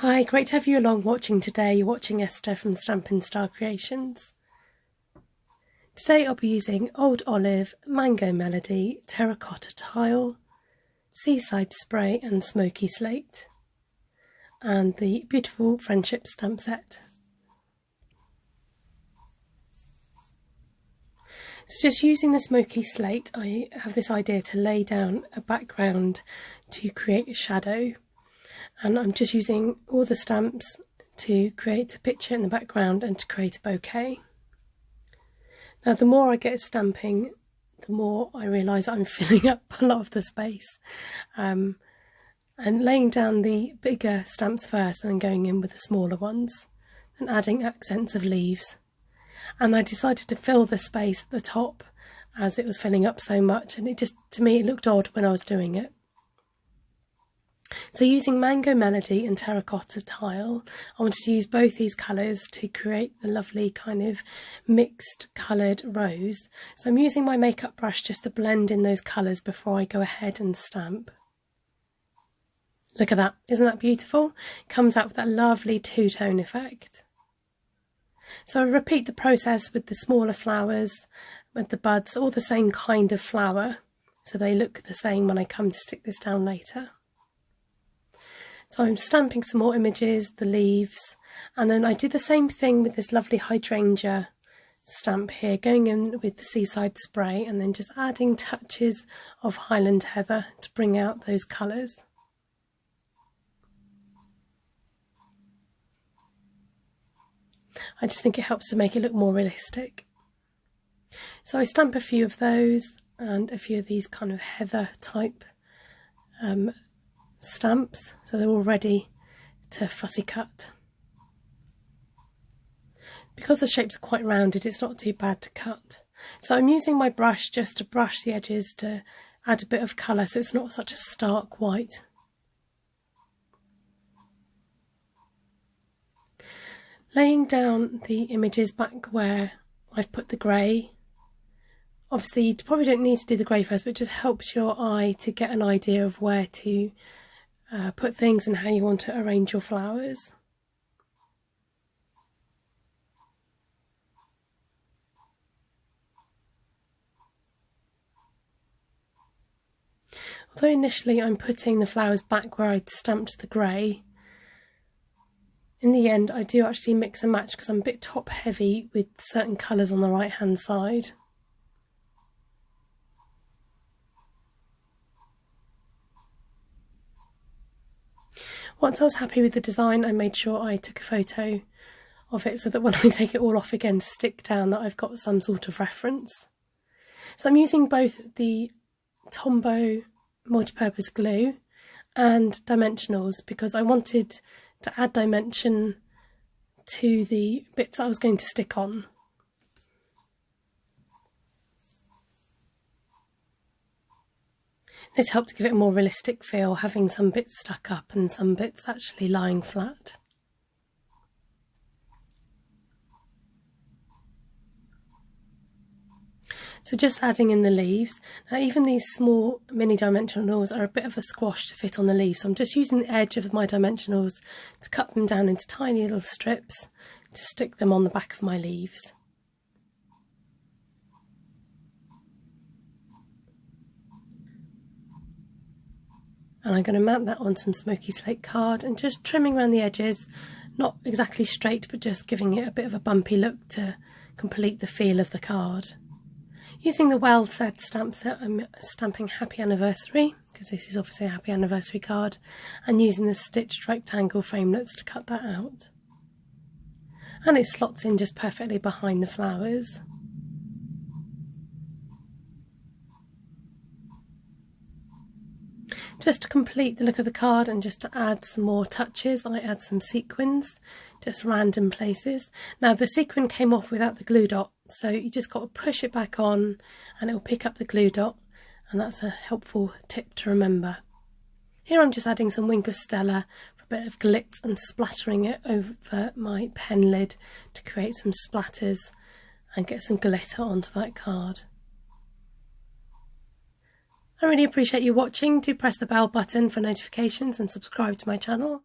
Hi, great to have you along watching today. You're watching Esther from Stampin' Star Creations. Today I'll be using Old Olive, Mango Melody, Terracotta Tile, Seaside Spray and Smoky Slate, and the beautiful Friendship stamp set. So just using the Smoky Slate, I have this idea to lay down a background to create a shadow. And I'm just using all the stamps to create a picture in the background and to create a bouquet. Now the more I get stamping, the more I realise I'm filling up a lot of the space. And laying down the bigger stamps first and then going in with the smaller ones and adding accents of leaves. And I decided to fill the space at the top as it was filling up so much, and it just, to me, it looked odd when I was doing it. So using Mango Melody and Terracotta Tile, I wanted to use both these colours to create the lovely kind of mixed coloured rose. So I'm using my makeup brush just to blend in those colours before I go ahead and stamp. Look at that, isn't that beautiful? It comes out with that lovely two-tone effect. So I repeat the process with the smaller flowers, with the buds, all the same kind of flower, so they look the same when I come to stick this down later. So I'm stamping some more images, the leaves, and then I did the same thing with this lovely hydrangea stamp here, going in with the Seaside Spray and then just adding touches of Highland Heather to bring out those colours. I just think it helps to make it look more realistic. So I stamp a few of those and a few of these kind of heather type stamps, so they're all ready to fussy cut. Because the shapes are quite rounded, it's not too bad to cut. So I'm using my brush just to brush the edges to add a bit of colour so it's not such a stark white. Laying down the images back where I've put the grey. Obviously you probably don't need to do the grey first, but it just helps your eye to get an idea of where to put things and how you want to arrange your flowers. Although initially I'm putting the flowers back where I'd stamped the grey, in the end I do actually mix and match because I'm a bit top heavy with certain colours on the right hand side. Once I was happy with the design, I made sure I took a photo of it so that when I take it all off again to stick down that I've got some sort of reference. So I'm using both the Tombow Multipurpose glue and Dimensionals because I wanted to add dimension to the bits I was going to stick on. This helped give it a more realistic feel, having some bits stuck up and some bits actually lying flat. So just adding in the leaves. Now even these small mini dimensionals are a bit of a squash to fit on the leaves, so I'm just using the edge of my dimensionals to cut them down into tiny little strips to stick them on the back of my leaves. And I'm going to mount that on some Smoky Slate card and just trimming around the edges, not exactly straight but just giving it a bit of a bumpy look to complete the feel of the card. Using the Well Said stamp set, I'm stamping Happy Anniversary because this is obviously a Happy Anniversary card, and using the stitched rectangle framelets to cut that out. And it slots in just perfectly behind the flowers. Just to complete the look of the card and just to add some more touches, I add some sequins, just random places. Now the sequin came off without the glue dot, so you just got to push it back on and it will pick up the glue dot, and that's a helpful tip to remember. Here I'm just adding some Wink of Stella for a bit of glitz and splattering it over my pen lid to create some splatters and get some glitter onto that card. I really appreciate you watching. Do press the bell button for notifications and subscribe to my channel.